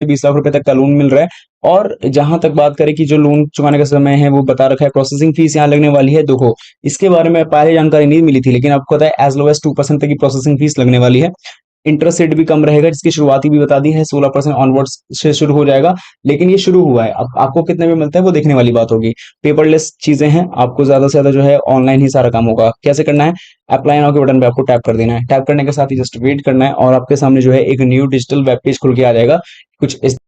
20 लाख रुपए तक का लोन मिल रहा है। और जहां तक बात करें कि जो लोन चुकाने का समय है वो बता रखा है, प्रोसेसिंग फीस यहाँ लगने वाली है। देखो, इसके बारे में पहले जानकारी नहीं मिली थी, लेकिन आपको पता है एज लो एज 2% तक की प्रोसेसिंग फीस लगने वाली है। इंटरेस्ट रेट भी कम रहेगा, जिसकी शुरुआती भी बता दी है, 16% ऑनवर्ड्स से शुरू हो जाएगा। लेकिन ये शुरू हुआ है, अब आपको कितने में मिलता है वो देखने वाली बात होगी। पेपरलेस चीजें हैं, आपको ज्यादा से ज्यादा जो है ऑनलाइन ही सारा काम होगा। कैसे करना है? अप्लाई नाउ के बटन पे आपको टैप कर देना है। टैप करने के साथ ही जस्ट वेट करना है और आपके सामने जो है एक न्यू डिजिटल वेब पेज खुल के आ जाएगा कुछ इस।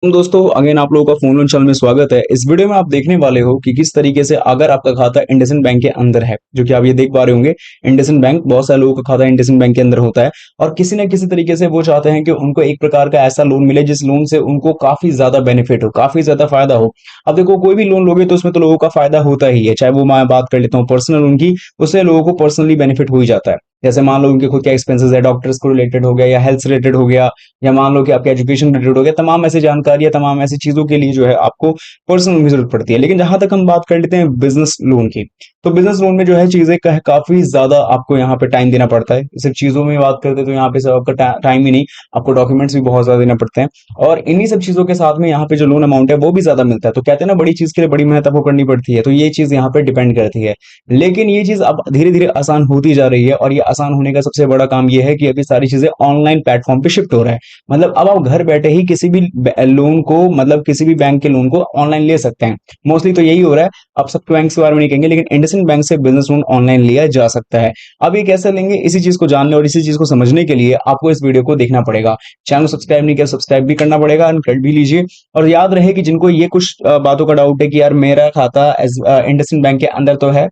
दोस्तों, अगेन आप लोगों का फोन लोन चैनल में स्वागत है। इस वीडियो में आप देखने वाले हो कि किस तरीके से अगर आपका खाता इंडसइंड बैंक के अंदर है, जो कि आप ये देख पा रहे होंगे। इंडसइंड बैंक, बहुत सारे लोगों का खाता इंडसइंड बैंक के अंदर होता है और किसी न किसी तरीके से वो चाहते हैं कि उनको एक प्रकार का ऐसा लोन मिले जिस लोन से उनको काफी ज्यादा बेनिफिट हो, काफी ज्यादा फायदा हो। अब देखो, कोई भी लोन लोगे तो उसमें तो लोगों का फायदा होता ही है, चाहे वो मैं बात कर लेता हूँ पर्सनल लोन की, उससे लोगों को पर्सनली बेनिफिट हो ही जाता है। जैसे मान लो उनके खुद के एक्सपेंसेस है, डॉक्टर्स को रिलेटेड हो गया या हेल्थ से रिलेटेड हो गया, या मान लो कि आपके एजुकेशन रिलेटेड हो गया, तमाम ऐसी जानकारी या तमाम ऐसी चीजों के लिए जो है आपको पर्सनल लोन की जरूरत पड़ती है। लेकिन जहां तक हम बात कर लेते हैं बिजनेस लोन की, तो बिजनेस लोन में जो है चीजें काफी ज्यादा आपको यहाँ पे टाइम देना पड़ता है। सिर्फ चीजों में बात करते हैं तो यहाँ पे सिर्फ आपका टाइम ही नहीं, आपको डॉक्यूमेंट्स भी बहुत ज्यादा देना पड़ते हैं। और इन्हीं सब चीजों के साथ में यहाँ पे जो लोन अमाउंट है वो भी ज्यादा मिलता है। तो कहते हैं ना, बड़ी चीज के लिए बड़ी मेहनत आपको करनी पड़ती है, तो ये चीज यहाँ पे डिपेंड करती है। लेकिन ये चीज अब धीरे धीरे आसान होती जा रही है, और ये आसान होने का सबसे बड़ा काम ये है कि अभी सारी चीजें ऑनलाइन प्लेटफॉर्म पे शिफ्ट हो रहा है। मतलब अब आप घर बैठे ही किसी भी लोन को, मतलब किसी भी बैंक के लोन को ऑनलाइन ले सकते हैं। मोस्टली तो यही हो रहा है। अब सबके बैंक के बारे में नहीं कहेंगे, लेकिन इंडसइंड बैंक से बिजनेस लोन ऑनलाइन लिया जा सकता है। अब ये कैसे लेंगे, इसी चीज को जानने और इसी चीज को समझने के लिए आपको इस वीडियो को देखना पड़ेगा। चैनल सब्सक्राइब नहीं किया, सब्सक्राइब भी करना पड़ेगा, कर भी लीजिए। और याद रहे कि जिनको ये कुछ बातों का डाउट है कि यार मेरा खाता इंडसइंड बैंक के अंदर तो है,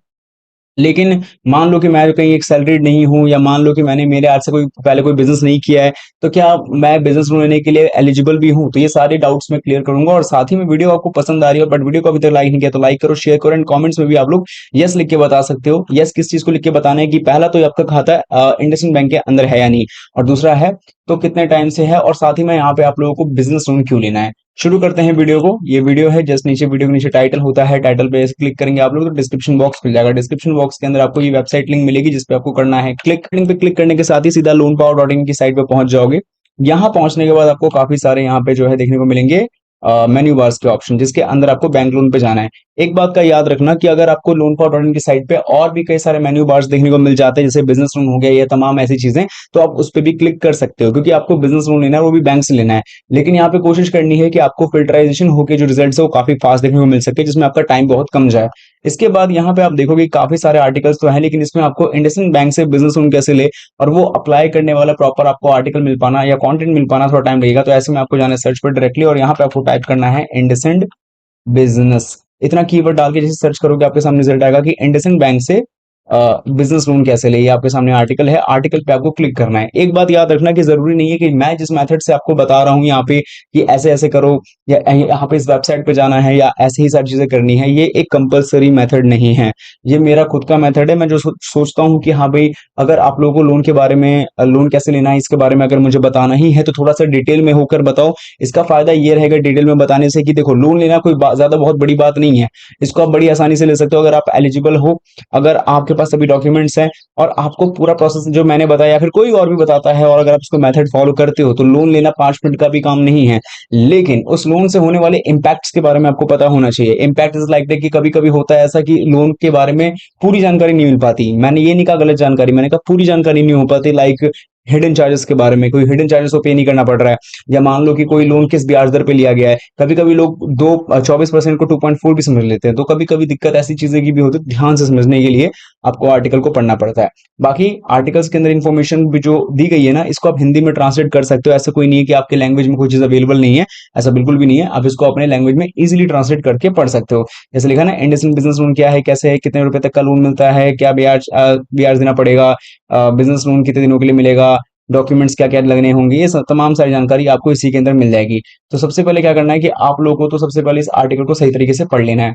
लेकिन मान लो कि मैं कहीं एक सैलरीड नहीं हूँ, या मान लो कि मैंने मेरे आज से कोई पहले कोई बिजनेस नहीं किया है, तो क्या मैं बिजनेस लोन लेने के लिए एलिजिबल भी हूँ? तो ये सारे डाउट्स मैं क्लियर करूंगा। और साथ ही में वीडियो आपको पसंद आ रही है बट वीडियो को अभी तक लाइक नहीं किया तो लाइक करो, शेयर करो, एंड कमेंट्स में भी आप लोग यस लिख के बता सकते हो। यस किस चीज को लिख के बताना है कि पहला तो आपका खाता इंडसइंड बैंक के अंदर है या नहीं, और दूसरा है तो कितने टाइम से है, और साथ ही में यहाँ पे आप लोगों को बिजनेस लोन क्यों लेना है। शुरू करते हैं वीडियो को। ये वीडियो है, जस्ट नीचे वीडियो के नीचे टाइटल होता है, टाइटल पे क्लिक करेंगे आप लोग तो डिस्क्रिप्शन बॉक्स खुल जाएगा। डिस्क्रिप्शन बॉक्स के अंदर आपको ये वेबसाइट लिंक मिलेगी, जिस पे आपको करना है क्लिक। लिंक पे क्लिक करने के साथ ही सीधा लोन पावर डॉट इन की साइट पे पहुंच जाओगे। यहाँ पहुंचने के बाद आपको काफी सारे यहाँ पे जो है देखने को मिलेंगे मेन्यू बार्स के ऑप्शन, जिसके अंदर आपको बैंक लोन पे जाना है। एक बात का याद रखना कि अगर आपको लोन पावर डॉट इन की साइट पे और भी कई सारे मेन्यू बार्स देखने को मिल जाते हैं, जैसे बिजनेस लोन हो गया, ये तमाम ऐसी चीजें, तो आप उस पर भी क्लिक कर सकते हो, क्योंकि आपको बिजनेस लोन लेना है, वो भी बैंक से लेना है। लेकिन यहाँ पे कोशिश करनी है कि आपको फिल्टराइजेशन होकर जो रिजल्ट है वो काफी फास्ट देखने को मिल सके, जिसमें आपका टाइम बहुत कम जाए। इसके बाद यहाँ पे आप देखोगे काफी सारे आर्टिकल्स तो हैं, लेकिन इसमें आपको इंडसइंड बैंक से बिजनेस लोन कैसे ले और वो अप्लाई करने वाला प्रॉपर आपको आर्टिकल मिल पाना या कंटेंट मिल पाना थोड़ा टाइम लगेगा। तो ऐसे में आपको जाना है सर्च पर डायरेक्टली, और यहाँ पे आपको टाइप करना है इंडसइंड बिजनेस। इतना कीवर्ड डाल के जैसे सर्च करोगे आपके सामने रिजल्ट आएगा कि इंडसइंड बैंक से बिजनेस लोन कैसे ले। ये आपके सामने आर्टिकल है, आर्टिकल पे आपको क्लिक करना है। एक बात याद रखना कि जरूरी नहीं है कि मैं जिस मेथड से आपको बता रहा हूँ यहाँ पे कि ऐसे ऐसे करो, या यहाँ पे इस वेबसाइट पे जाना है, या ऐसे ही सारी चीजें करनी है, ये एक कंपलसरी मेथड नहीं है। ये मेरा खुद का मेथड है। मैं जो सोचता हूँ कि हाँ भाई, अगर आप लोगों को लोन के बारे में, लोन कैसे लेना है इसके बारे में अगर मुझे बताना ही है, तो थोड़ा सा डिटेल में होकर बताओ। इसका फायदा ये रहेगा डिटेल में बताने से कि देखो, लोन लेना कोई ज्यादा बहुत बड़ी बात नहीं है। इसको आप बड़ी आसानी से ले सकते हो अगर आप एलिजिबल हो, अगर आपके पास सभी डॉक्यूमेंट्स हैं, और आपको पूरा प्रोसेस जो मैंने बताया या फिर कोई और भी बताता है, और अगर आप उसको मेथड फॉलो करते हो, तो लोन लेना 5 मिनट का भी काम नहीं है। लेकिन उस लोन से होने वाले इम्पैक्ट्स के बारे में आपको पता होना चाहिए। इम्पैक्ट इज लाइक कि कभी कभी होता है ऐसा कि लोन के बारे में पूरी जानकारी नहीं मिल पाती। मैंने ये नहीं कहा गलत जानकारी, मैंने कहा पूरी जानकारी नहीं हो पाती। लाइक हिडन चार्जेस के बारे में, कोई हिडन चार्जेस को पे नहीं करना पड़ रहा है, या मान लो कि कोई लोन किस ब्याज दर पे लिया गया है। कभी कभी लोग 24% को 2.4 भी समझ लेते हैं, तो कभी कभी दिक्कत ऐसी चीजें की भी होती है। ध्यान से समझने के लिए आपको आर्टिकल को पढ़ना पड़ता है। बाकी आर्टिकल्स के अंदर इन्फॉर्मेशन भी जो दी गई है ना, इसको आप हिंदी में ट्रांसलेट कर सकते हो। ऐसा कोई नहीं है कि आपके लैंग्वेज में कोई चीज अवेलेबल नहीं है, ऐसा बिल्कुल भी नहीं है। आप इसको अपने लैंग्वेज में इजीली ट्रांसलेट करके पढ़ सकते हो। जैसे लिखा ना, इंडसइंड बिजनेस लोन क्या है, कैसे है, कितने रुपए तक का लोन मिलता है, क्या ब्याज ब्याज देना पड़ेगा, बिजनेस लोन कितने दिनों के लिए मिलेगा, डॉक्यूमेंट्स क्या क्या लगने होंगे, ये तमाम सारी जानकारी आपको इसी के अंदर मिल जाएगी। तो सबसे पहले क्या करना है कि आप लोगों को तो सबसे पहले इस आर्टिकल को सही तरीके से पढ़ लेना है।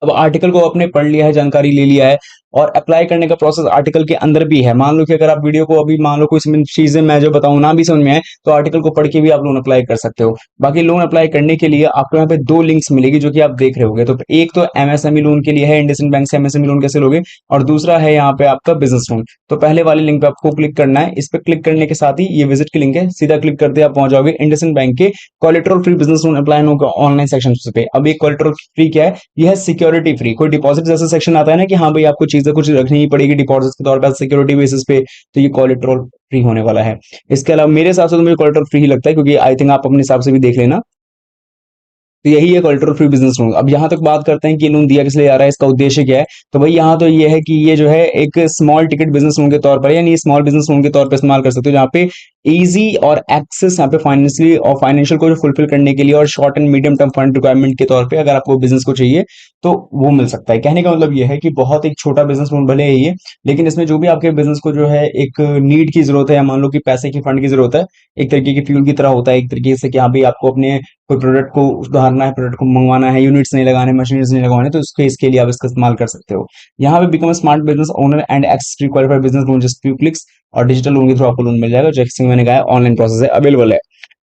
अब आर्टिकल को आपने पढ़ लिया है, जानकारी ले लिया है, और अप्लाई करने का प्रोसेस आर्टिकल के अंदर भी है। मान लो कि अगर आप वीडियो को अभी मान लो कोई इसमें चीजें मैं जो बताऊं ना भी समझ में आए, तो आर्टिकल को पढ़ के भी आप लोन अप्लाई कर सकते हो। बाकी लोन अप्लाई करने के लिए आपको यहाँ पे दो लिंक्स मिलेगी जो कि आप देख रहे होगे। तो एक तो एमएसएमई लोन के लिए है, इंडसइंड बैंक से एमएसएमई लोन कैसे लोगे, और दूसरा है यहाँ पे आपका बिजनेस लोन। तो पहले वाले लिंक पे आपको क्लिक करना है। इस पे क्लिक करने के साथ ही ये विजिट की लिंक है, सीधा क्लिक करते आप पहुंच जाओगे इंडसइंड बैंक के collateral free business loan apply no online section पे। अब ये कोलेटरल फ्री क्या है, ये है सिक्योरिटी फ्री। कोई डिपॉजिट जैसा सेक्शन आता है ना कि हाँ भाई आपको चीजें कुछ रखनी ही पड़ेगी डिपॉजिट के तौर पर सिक्योरिटी बेसिस पे, तो ये कोलेटरल फ्री होने वाला है। इसके अलावा मेरे हिसाब से तो मुझे कोलेटरल फ्री ही लगता है, क्योंकि आई थिंक आप अपने हिसाब से भी देख लेना। तो यही है कोलेटरल फ्री बिजनेस लोन। अब यहाँ तक बात करते हैं कि लोन दिया किस लिए जा रहा है, इसका उद्देश्य क्या है। तो भाई यहाँ तो ये है कि ये जो है एक स्मॉल टिकट बिजनेस लोन के तौर पर, यानी स्मॉल बिजनेस लोन के तौर पर इस्तेमाल कर सकते हो, जहाँ पे इजी और एक्सेस यहाँ पे फाइनेंशियली और फाइनेंशियल को जो फुलफिल करने के लिए और short and medium term fund requirement के तौर पे अगर आपको बिजनेस को चाहिए तो वो मिल सकता है। कहने का मतलब ये है कि बहुत एक छोटा बिजनेस लोन भले है ये, लेकिन इसमें जो भी आपके बिजनेस को जो है एक नीड की जरूरत है, या मान लो कि पैसे की फंड की जरूरत है, एक तरीके की फ्यूल की तरह होता है एक तरीके से, कि हाँ भाई आपको अपने कोई प्रोडक्ट को सुधारना है, प्रोडक्ट को मंगवाना है, यूनिट्स नहीं लगाने, मशीनरीज नहीं लगवाने, तो उसके इसके लिए आप इसका इस्तेमाल कर सकते हो। यहाँ पे become smart business owner and x qualified business loan just few clicks, और डिजिटल लोन के थ्रू आपको लोन मिल जाएगा, जैसे मैंने कहा ऑनलाइन प्रोसेस है, अवेलेबल है।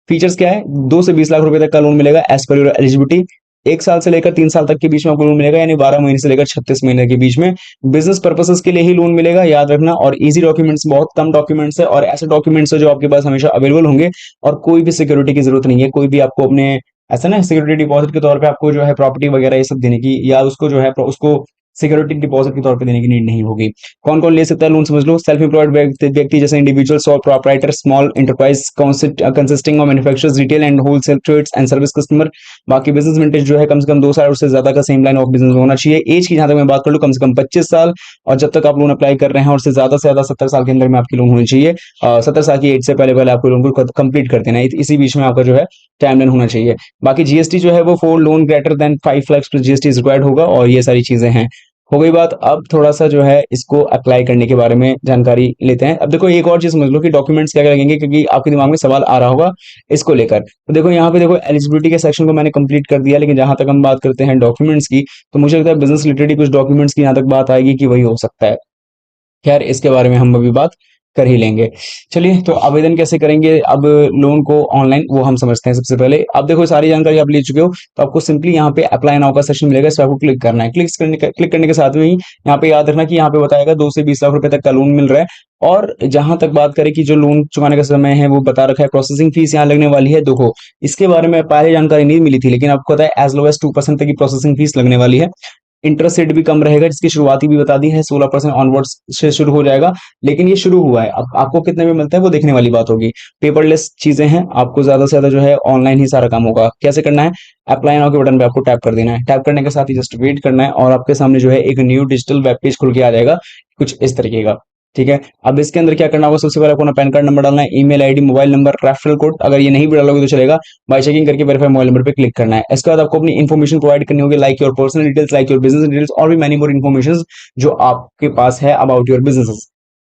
फीचर्स क्या है, 2 से 20 लाख रुपए तक का लोन मिलेगा एज पर योर एलिजिबिलिटी। 1 साल से लेकर 3 साल तक के बीच में आपको लोन मिलेगा, यानी 12 महीने से लेकर 36 महीने के बीच में। बिजनेस पर्पसेस के लिए ही लोन मिलेगा, याद रखना। और इजी डॉक्यूमेंट्स, बहुत कम डॉक्यूमेंट्स है, और ऐसे डॉक्यूमेंट्स है जो आपके पास हमेशा अवेलेबल होंगे, और कोई भी सिक्योरिटी की जरूरत नहीं है। कोई भी आपको अपने ऐसा ना सिक्योरिटी डिपॉजिट के तौर पे आपको जो है प्रॉपर्टी वगैरह ये सब देने की, या उसको जो है उसको सिक्योरिटी डिपॉजिट के तौर पे देने की नीड नहीं होगी। कौन कौन ले सकता है लोन समझ लो। सेल्फ एम्प्लॉयड व्यक्ति जैसे individual, sole proprietor, small enterprise consisting of manufacturers, retail and wholesale trades and service customer. बाकी बिजनेस विंटेज जो है कम से कम 2 साल उससे ज्यादा का सेम लाइन ऑफ बिजनेस होना चाहिए। एज की जहां तक मैं बात कर लूँ, कम से कम 25 साल, और जब तक आप लोन अप्लाई कर रहे हैं, और से ज्यादा 70 साल के अंदर में आपकी लोन होनी चाहिए। 70 साल की एज से पहले पहले आपको लोन को कंप्लीट कर देना है, इसी बीच में आपका जो है टाइमलाइन होना चाहिए। बाकी जीएसटी जो है वो for loan greater than 5 lakh GST required होगा, और ये सारी चीजें हैं। हो गई बात। अब थोड़ा सा जो है इसको अप्लाई करने के बारे में जानकारी लेते हैं। अब देखो एक और चीज समझ लो कि डॉक्यूमेंट्स क्या क्या लगेंगे, क्योंकि आपके दिमाग में सवाल आ रहा होगा इसको लेकर। तो देखो यहाँ पे देखो एलिजिबिलिटी के सेक्शन को मैंने कंप्लीट कर दिया, लेकिन जहां तक हम बात करते हैं डॉक्यूमेंट्स की, तो मुझे लगता है बिजनेस रिलेटेड ही कुछ डॉक्यूमेंट्स की यहाँ तक बात आएगी कि वही हो सकता है। खैर इसके बारे में हम अभी बात कर ही लेंगे। चलिए, तो आवेदन कैसे करेंगे अब लोन को ऑनलाइन, वो हम समझते हैं। सबसे पहले अब देखो सारी जानकारी आप ले चुके हो, तो आपको सिंपली यहाँ पे अप्लाई नाउ का सेक्शन मिलेगा, इस पर आपको क्लिक करना है। क्लिक करने के साथ में ही यहाँ पे याद रखना कि यहाँ पे बताएगा 2 से 20 लाख रुपए तक का लोन मिल रहा है। और जहां तक बात करें कि जो लोन चुकाने का समय है, वो बता रखा है प्रोसेसिंग फीस यहाँ लगने वाली है। देखो इसके बारे में पहले जानकारी नहीं मिली थी, लेकिन आपको पता है एज लो एज 2% तक की प्रोसेसिंग फीस लगने वाली है। इंटरेस्ट रेट भी कम रहेगा, जिसकी शुरुआती भी बता दी है, 16% ऑनवर्ड्स से शुरू हो जाएगा। लेकिन ये शुरू हुआ है, अब आपको कितने में मिलता है वो देखने वाली बात होगी। पेपरलेस चीजें हैं, आपको ज्यादा से ज्यादा जो है ऑनलाइन ही सारा काम होगा। कैसे करना है, अप्लाई नाउ के बटन पे आपको टैप कर देना है। टैप करने के साथ ही जस्ट वेट करना है, और आपके सामने जो है एक न्यू डिजिटल वेब पेज खुल के आ जाएगा, कुछ इस तरीके का। ठीक है, अब इसके अंदर क्या करना होगा, सबसे पहले आपको अपना पैन कार्ड नंबर डालना है, email ID, mobile number, referral code, अगर ये नहीं भी डालोगे तो चलेगा। बाय चेकिंग करके वेरीफाई मोबाइल नंबर पे क्लिक करना है। इसके बाद आपको अपनी इन्फॉर्मेशन प्रोवाइड करनी होगी, like your personal details, like your business details, और भी मैनी मोर इन्फॉर्मेशन जो आपके पास है अबाउट योर बिजनेस।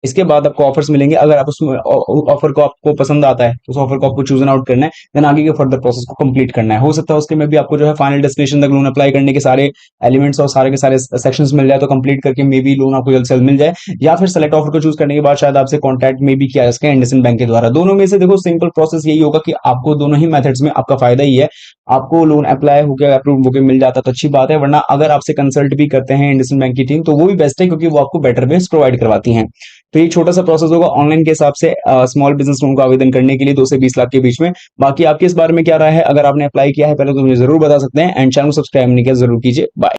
इसके बाद आपको ऑफर्स मिलेंगे, अगर आप उसमें ऑफर को आपको पसंद आता है तो उस ऑफर को आपको चूज आउट करना है, देन आगे के फर्दर प्रोसेस को कंप्लीट करना है। हो सकता है उसके में भी आपको जो है फाइनल डेस्टिनेशन तक लोन अप्लाई करने के सारे एलिमेंट्स और सारे के सारे सेक्शंस मिल जाए, तो कंप्लीट करके मे बी लोन आपको जल्द से जल्द मिल जाए, या फिर सेलेक्ट ऑफर को चूज करने के बाद शायद आपसे कॉन्टैक्ट में भी किया जा सके इंडसइंड बैंक के द्वारा। दोनों में से देखो सिंपल प्रोसेस यही होगा कि आपको दोनों ही मेथड्स में आपका फायदा ही है। आपको लोन अप्लाई होकर अप्रूव होकर मिल जाता तो अच्छी बात है, वरना अगर आपसे कंसल्ट भी करते हैं इंडसइंड बैंक की टीम तो वो भी बेस्ट है, क्योंकि वो आपको बेटर बेस प्रोवाइड करवाती है। तो ये छोटा सा प्रोसेस होगा ऑनलाइन के हिसाब से स्मॉल बिजनेस लोन को आवेदन करने के लिए 2 से 20 लाख के बीच में। बाकी आपके इस बारे में क्या राय है, अगर आपने अप्लाई किया है पहले तो मुझे जरूर बता सकते हैं, एंड चैनल को सब्सक्राइब नहीं किया जरूर कीजिए। बाय।